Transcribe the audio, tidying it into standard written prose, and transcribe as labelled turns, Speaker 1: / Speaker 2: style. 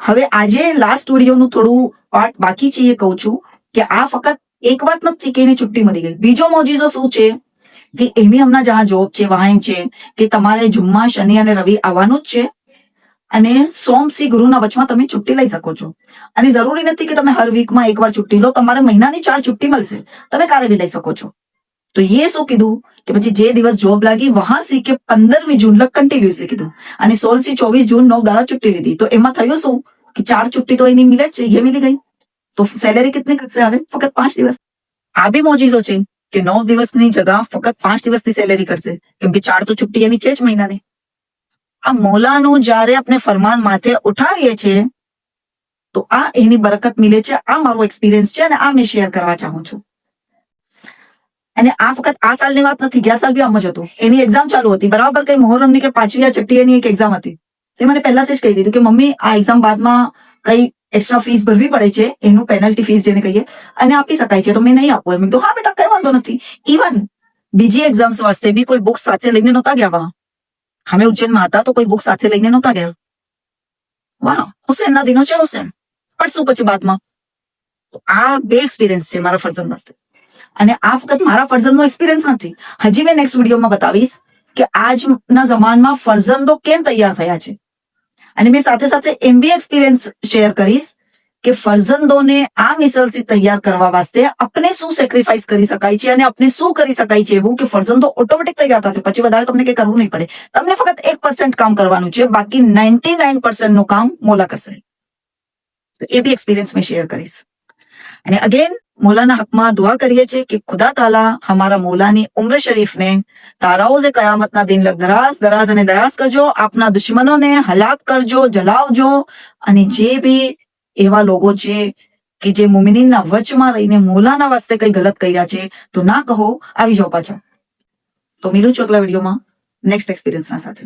Speaker 1: હવે આજે લાસ્ટ વિડીયોનું થોડું પાર્ટ બાકી છે એ કહું છું કે આ ફક્ત એક વાત નથી કે એને છુટ્ટી મળી ગઈ. બીજો મોજીઝો શું છે કે એની હમણાં જ્યાં જોબ છે વહાં એમ છે કે તમારે જુમ્મા શનિ અને રવિ આવવાનું જ છે અને સોમ સી ગુરુના વચમાં તમે છુટ્ટી લઈ શકો છો. અને જરૂરી નથી કે તમે હર વીકમાં એકવાર છુટ્ટી લો, તમારે મહિનાની 4 છુટ્ટી મળશે, તમે ક્યારે બી લઈ શકો છો. તો ये શું કીધું કે પછી જે દિવસ જોબ લાગી વહાં સી કે 15મી જૂન લગ કન્ટિન્યુઅસલી કીધું અને 16 થી 24 જૂન 9 દાડા છુટ્ટી લીધી. તો એમાં થયું શું કે 4 છુટ્ટી તો એની મિલે જ છે, એ મિલી ગઈ. તો સેલેરી કેટલી કરશે હવે? ફક્ત 5 દિવસ. આ બી મોજીઝો છે કે 9 દિવસની જગ્યા ફક્ત 5 દિવસની સેલેરી કરશે, કેમ કે 4 તો છુટ્ટી એની છે જ મહિનાની. આ મોલાનું જ્યારે આપણે ફરમાન માથે ઉઠાવીએ છીએ તો આ એની બરકત મિલે છે. આ મારો એક્સપિરિયન્સ છે અને આ મેં શેર કરવા ચાહું છું. અને આ ફક્ત આ સાલની વાત નથી, ગયા સાલ બી આમ જ હતું. એની એક્ઝામ ચાલુ હતી, બરાબર કઈ મોહરમની કે 5મી યા 6ઠ્ઠી એની એક એક્ઝામ હતી. તે મને પહેલા જ કહી દીધું કે મમ્મી આ એક્ઝામ બાદમાં કઈ એક્સ્ટ્રા ફીસ ભરવી પડે છે, એનું પેનલ્ટી ફીસ જેને કહીએ, અને આપી શકાય છે તો મેં નહીં આપવું. મેં કીધું હા બેટા કઈ વાંધો નથી. ઇવન બીજી એક્ઝામ્સ વાસ્તે બી કોઈ બુક સાથે લઈને નહોતા ગયા. વહાં અમે ઉજ્જૈનમાં હતા તો કોઈ બુક સાથે લઈને નહોતા ગયા. વાહ, હુસેનના દિનો છે હુસેન, પડશું પછી બાદમાં. તો આ બે એક્સપિરિયન્સ છે મારા ફરજન વાસ્તે. અને આ ફક્ત મારા ફરજનનો એક્સપિરિયન્સ નથી, હજી મેં નેક્સ્ટ વિડીયોમાં બતાવીશ કે આજના જમાનામાં ફરજંદો કેમ તૈયાર થયા છે. અને મેં સાથે સાથે એમ બી એક્સપિરિયન્સ શેર કરીશ કે ફરજંદોને આ મિસલથી તૈયાર કરવા વાસ્તે આપણે શું સેક્રિફાઈસ કરી શકાય છે અને આપણે શું કરી શકાય છે એવું કે ફરજંદો ઓટોમેટિક તૈયાર થશે. પછી વધારે તમને કંઈ કરવું નહીં પડે. તમને ફક્ત 1% કામ કરવાનું છે, બાકી 99% નું કામ મોલા કરશે. એ બી એક્સપિરિયન્સ મેં શેર કરીશ. અને અગેન मौलाना हक में दुआ करिए छे कि खुदा ताला हमारा मौलानी उम्र शरीफ ने ताराओं से कयामत ना दिन लग दराज दराज અને દરાજ કરજો. આપના દુશ્મનોને હલાક કરજો, જલાવજો. અને જે બી એવા લોકો છે કે જે મુમિનીનના વચમાં રહીને મૌલાના વાસ્તે કઈ ગલત કર્યા છે તો ના કહો, આવી જાઓ પાછા. તો મિલું છું અગલા વિડીયોમાં નેક્સ્ટ એક્સપિરિયન્સના સાથે.